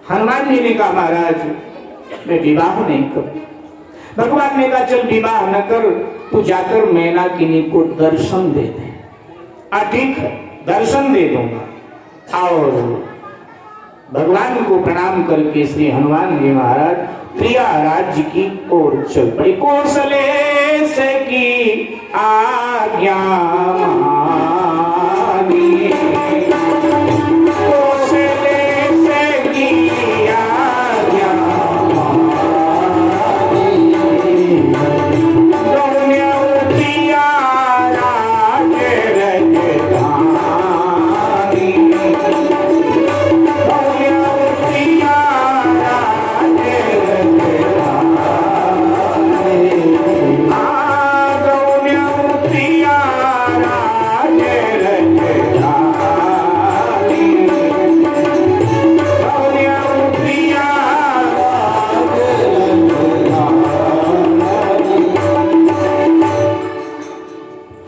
हनुमान जी ने कहा महाराज मैं विवाह नहीं करूं। भगवान ने कहा चल विवाह न कर, तू जाकर मैनाकिनी को दर्शन दे दे। ठीक है दर्शन दे दूंगा। और भगवान को प्रणाम करके श्री हनुमान जी महाराज प्रिया राज्य की ओर चल पड़े। कौशलेश की आज्ञा मानी, कौशलेश की आज्ञा मानी, दोनों प्रिया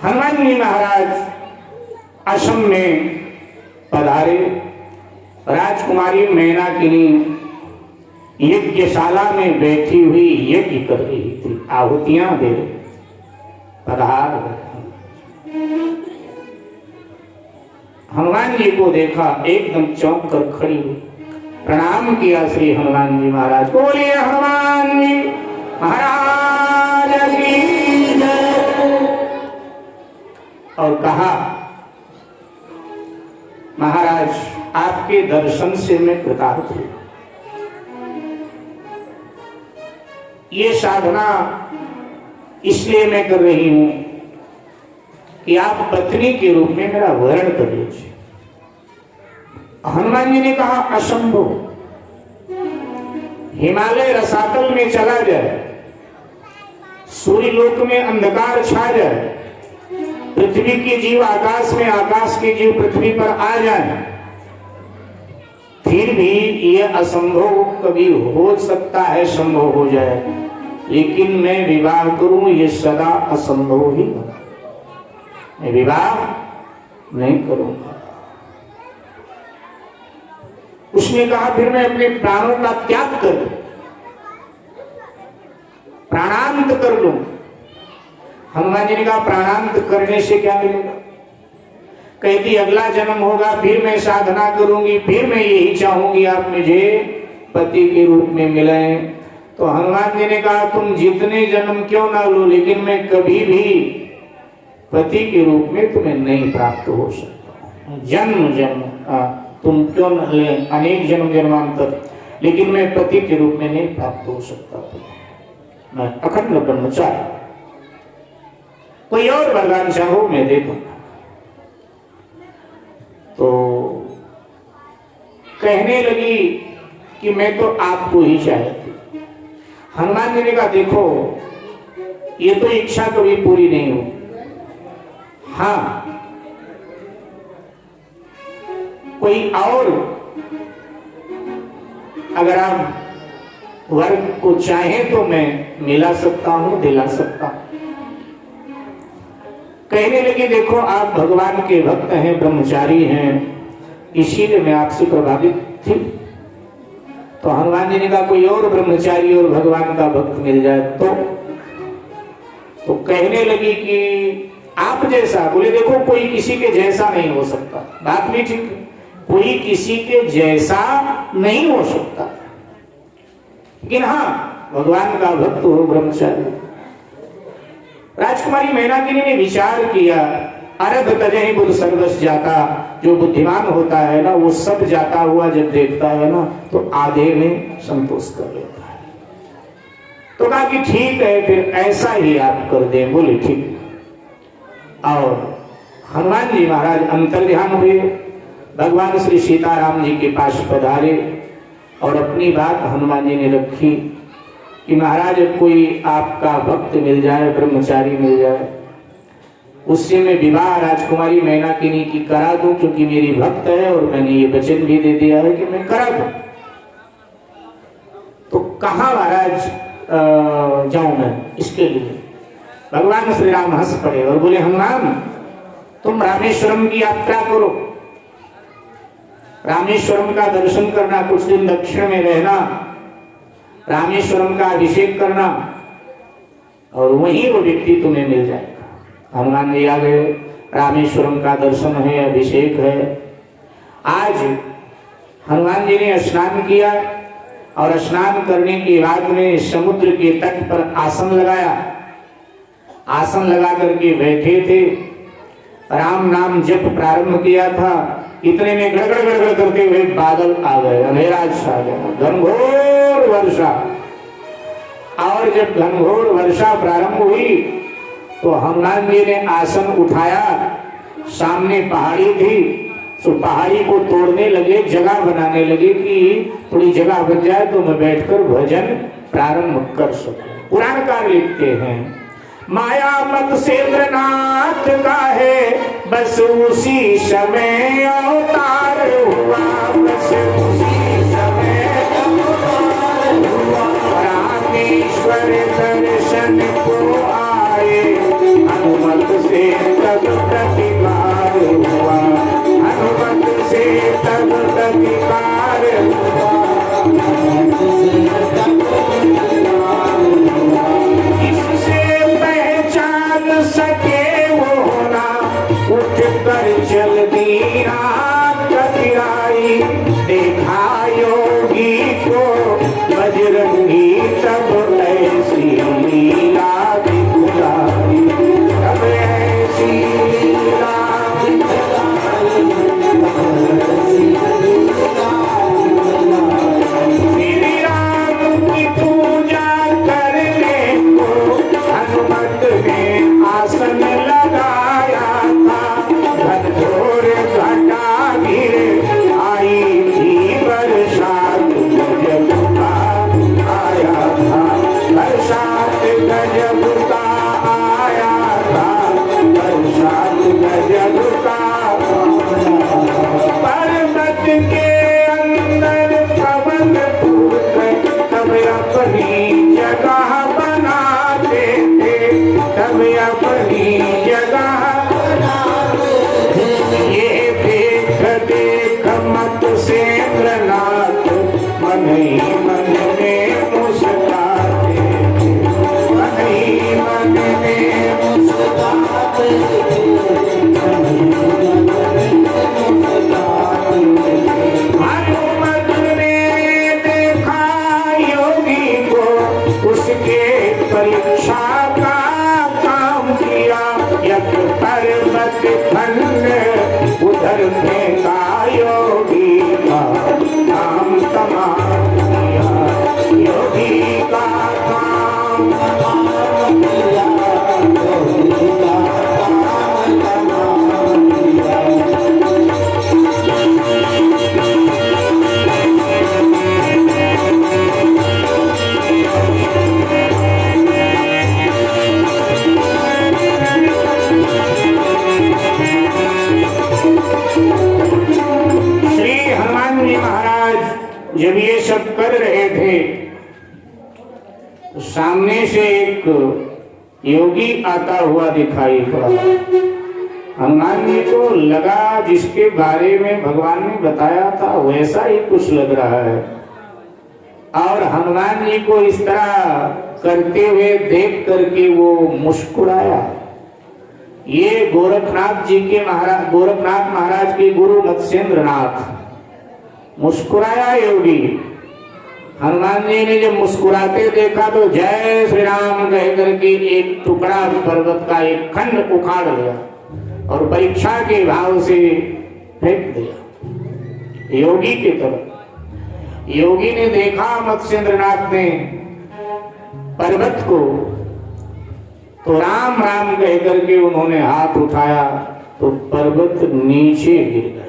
राज्य राजधानी, आश्रम में पधारे। राजकुमारी मैनाकिनी यज्ञशाला में बैठी हुई यज्ञ कर रही थी, आहुतियां दे रही। पधार हनुमान जी को देखा, एकदम चौंक कर खड़ी हुई, प्रणाम किया श्री हनुमान जी महाराज को। बोलिए हनुमान जी महाराज की जय। और कहा महाराज आपके दर्शन से मैं कृतार्थ हूं। ये साधना इसलिए मैं कर रही हूं कि आप पत्नी के रूप में मेरा वर्ण कर लीजिए। हनुमान जी ने कहा असंभव, हिमालय रसातल में चला जाए, सूर्य लोक में अंधकार छा जाए, पृथ्वी के जीव आकाश में, आकाश के जीव पृथ्वी पर आ जाए, फिर भी यह असंभव कभी हो सकता है, संभव हो जाए, लेकिन मैं विवाह करूं ये सदा असंभव ही होगा। मैं विवाह नहीं करूंगा। उसने कहा फिर मैं अपने प्राणों का त्याग कर दूं, प्राणांत कर लूं। हनुमान जी ने कहा प्राणांत करने से क्या मिलेगा? कहती अगला जन्म होगा, फिर मैं साधना करूंगी, फिर मैं यही चाहूंगी आप मुझे पति के रूप में मिलें। तो हनुमान जी ने कहा तुम जितने जन्म क्यों ना लो, लेकिन मैं कभी भी पति के रूप में तुम्हें नहीं प्राप्त हो सकता। जन्म जन्म तुम क्यों न ले, अनेक जन्म जन्मांतर, लेकिन मैं पति के रूप में नहीं प्राप्त हो सकता। मैं अखंड ब्रह्मचारी, कोई और वरदान चाहो मैं दे दूंगा। तो कहने लगी कि मैं तो आपको ही चाहती। हनुमान जी ने कहा देखो ये तो इच्छा कभी पूरी नहीं हो। हाँ कोई और अगर आप वर को चाहें तो मैं मिला सकता हूं, दिला सकता हूं। कहने लगे देखो आप भगवान के भक्त हैं, ब्रह्मचारी हैं, इसीलिए मैं आपसे प्रभावित थी। तो हनुमान जी ने कहा कोई और ब्रह्मचारी और भगवान का भक्त मिल जाए तो कहने लगी कि आप जैसा, बोले देखो कोई किसी के जैसा नहीं हो सकता। बात भी ठीक है, कोई किसी के जैसा नहीं हो सकता, लेकिन हाँ भगवान का भक्त हो, ब्रह्मचारी। राजकुमारी मैनाकिनी ने विचार किया, अरध तजहि बुद्ध सर्वस जाता, जो बुद्धिमान होता है ना वो सब जाता हुआ जब देखता है ना तो आधे में संतोष कर लेता है। तो कहा कि ठीक है फिर ऐसा ही आप कर दें। बोले ठीक। और हनुमान जी महाराज अंतर्ध्यान हुए, भगवान श्री सीताराम जी के पास पधारे और अपनी बात हनुमान जी ने रखी कि महाराज कोई आपका भक्त मिल जाए, ब्रह्मचारी मिल जाए, उससे मैं विवाह राजकुमारी मैनाकिनी की करा दूं, क्योंकि मेरी भक्त है और मैंने ये वचन भी दे दिया है कि मैं करा दूं। तो कहां महाराज जाऊं मैं इसके लिए? भगवान श्री राम हंस पड़े और बोले हनुमान तुम रामेश्वरम की यात्रा करो, रामेश्वरम का दर्शन करना, कुछ दिन दक्षिण में रहना, रामेश्वरम का अभिषेक करना और वहीं वो व्यक्ति तुम्हें मिल जाएगा। हनुमान जी आ गए, रामेश्वरम का दर्शन है, अभिषेक है। आज हनुमान जी ने स्नान किया और स्नान करने के बाद में समुद्र के तट पर आसन लगाया। आसन लगा करके बैठे थे, राम नाम जप प्रारंभ किया था। इतने में गड़गड़ गड़गड़ करते हुए बादल आ गए, अंधेरा छा गया, घनघोर वर्षा। और जब घनघोर वर्षा प्रारंभ हुई तो हनुमान जी ने आसन उठाया, सामने पहाड़ी थी, तो पहाड़ी को तोड़ने लगे, जगह बनाने लगे कि थोड़ी जगह बन जाए तो मैं बैठकर भजन प्रारंभ कर सकूं। पुराणकार लिखते हैं, माया मत सेंद्रनाथ का है, बस उसी समय अवतार हुआ, बस उसी समय अवतार हुआ। रामेश्वर दर्शन को आए, हनुमत से तब प्रतिकार हुआ, हनुमत से तब प्रतिकार हुआ। सके वो ना उठ कर चल दी रात कतिराई, देखा योगी को बजरंगी तब ऐसी लीला दिखलाई, तब ऐसी लीला दिखलाई। श्री राम की पूजा करने को हनुमत ने आसन लगाया था, घनघोर घटा घिर आई थी बरसात, गजब का आया था, बरसात गजब का आया था, बरसात गजब का। पर्वत के अंदर पवन फूटे, तब अपनी जगह बनाते थे, तब अपनी जगह ये देख देख मत सेंद्रनाथ, मन ही मन में मुस्कुराते थे, मन ही मन में मुस्कुराते थे, हनुमत ने देखा योगी को, उसके परीक्षा का काम किया। यक पर्वत खंड उधर फेंका, योगी का काम तमाम किया, योगी का काम तमाम किया, योगी का काम तमाम किया। जब ये सब कर रहे थे तो सामने से एक योगी आता हुआ दिखाई पड़ा। हनुमान जी को लगा जिसके बारे में भगवान ने बताया था वैसा ही कुछ लग रहा है, और हनुमान जी को इस तरह करते हुए देख करके वो मुस्कुराया। ये गोरखनाथ जी के गोरखनाथ महाराज के गुरु मत्स्येंद्रनाथ मुस्कुराया। योगी हनुमान जी ने जब मुस्कुराते देखा तो जय श्री राम कह करके एक टुकड़ा पर्वत का एक खंड उखाड़ लिया और परीक्षा के भाव से फेंक दिया योगी की तरफ। योगी ने देखा मत्स्येंद्रनाथ ने पर्वत को, तो राम राम कह करके उन्होंने हाथ उठाया तो पर्वत नीचे गिर गया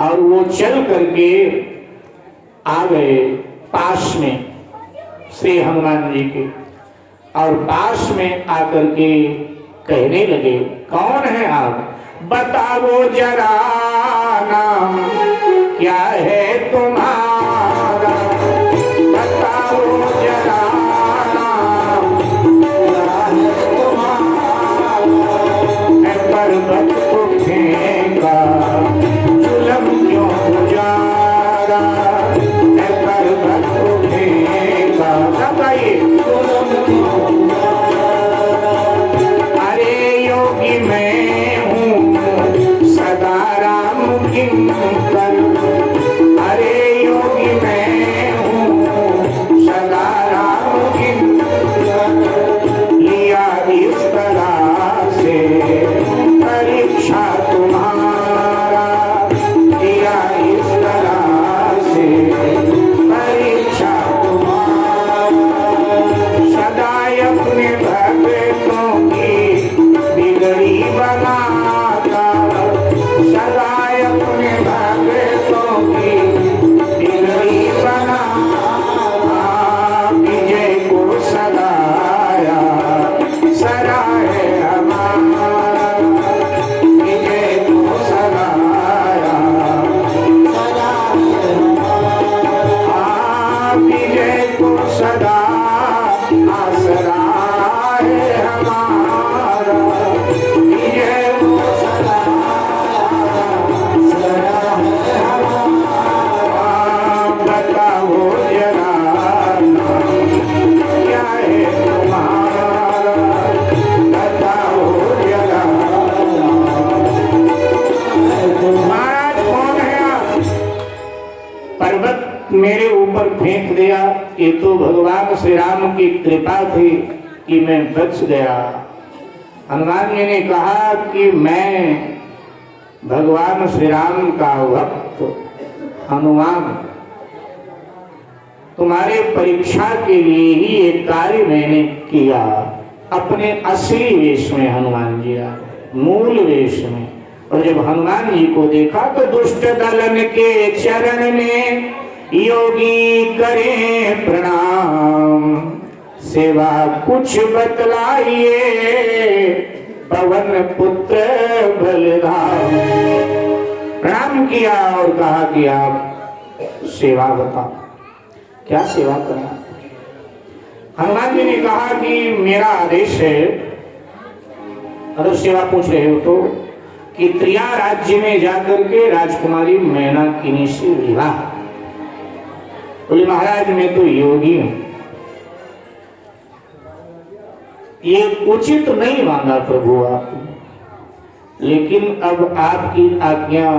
और वो चल करके आ गए पास में श्री हनुमान जी के, और पास में आकर के कहने लगे, कौन है आप, बताओ जरा नाम क्या है तुम्हारा, बताओ जरा नाम क्या है तुम्हारा। पर्वत को फेंका जुलम क्यों गाइए। अरे योगी मैं हूँ सदा राम किंकर, अरे योगी मैं हूँ सदा राम किंकर, लिया इस तरह से परीक्षा तुम्हारा, लिया इस तरह से परीक्षा तुम्हारा, सदा अपने भक्तों की बिगड़ी बनाता, सदा अपने भक्तों की बिगड़ी बनाता, विजय को सदाया सराहे हमारा, विजय को सदाया सराहे हमारा, विजय को सदा आसरा है हमारा, विजय को सदा आसरा है हमारा। बताओ जरा क्या है तुम्हारा, बताओ जरा महाराज कौन है आप? पर्वत मेरे ऊपर फेंक दिया, ये तो भगवान श्री राम की कृपा थी कि मैं बच गया। हनुमान जी ने कहा कि मैं भगवान श्री राम का भक्त हनुमान, तुम्हारे परीक्षा के लिए ही ये कार्य मैंने किया। अपने असली वेश में हनुमान जी आए, मूल वेश में। और जब हनुमान जी को देखा तो दुष्ट दलन के चरण में योगी करे प्रणाम, सेवा कुछ बतलाइए पवन पुत्र बलराम। प्रणाम किया और कहा कि आप सेवा बताओ, क्या सेवा करना। हनुमान जी ने कहा कि मेरा आदेश है, अगर सेवा पूछ रहे हो तो, कि त्रिया राज्य में जाकर के राजकुमारी मैनाकिनी से विवाह। बोले महाराज मैं तो योगी हूं, ये उचित नहीं माना प्रभु आप, लेकिन अब आपकी आज्ञा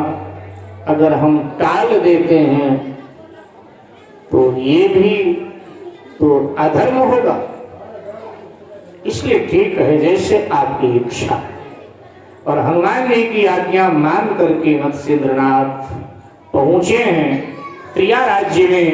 अगर हम टाल देते हैं तो ये भी तो अधर्म होगा, इसलिए ठीक है जैसे आपकी इच्छा। और हनुमान जी की आज्ञा मान करके मत्स्येंद्रनाथ पहुंचे हैं त्रिया राज्य में।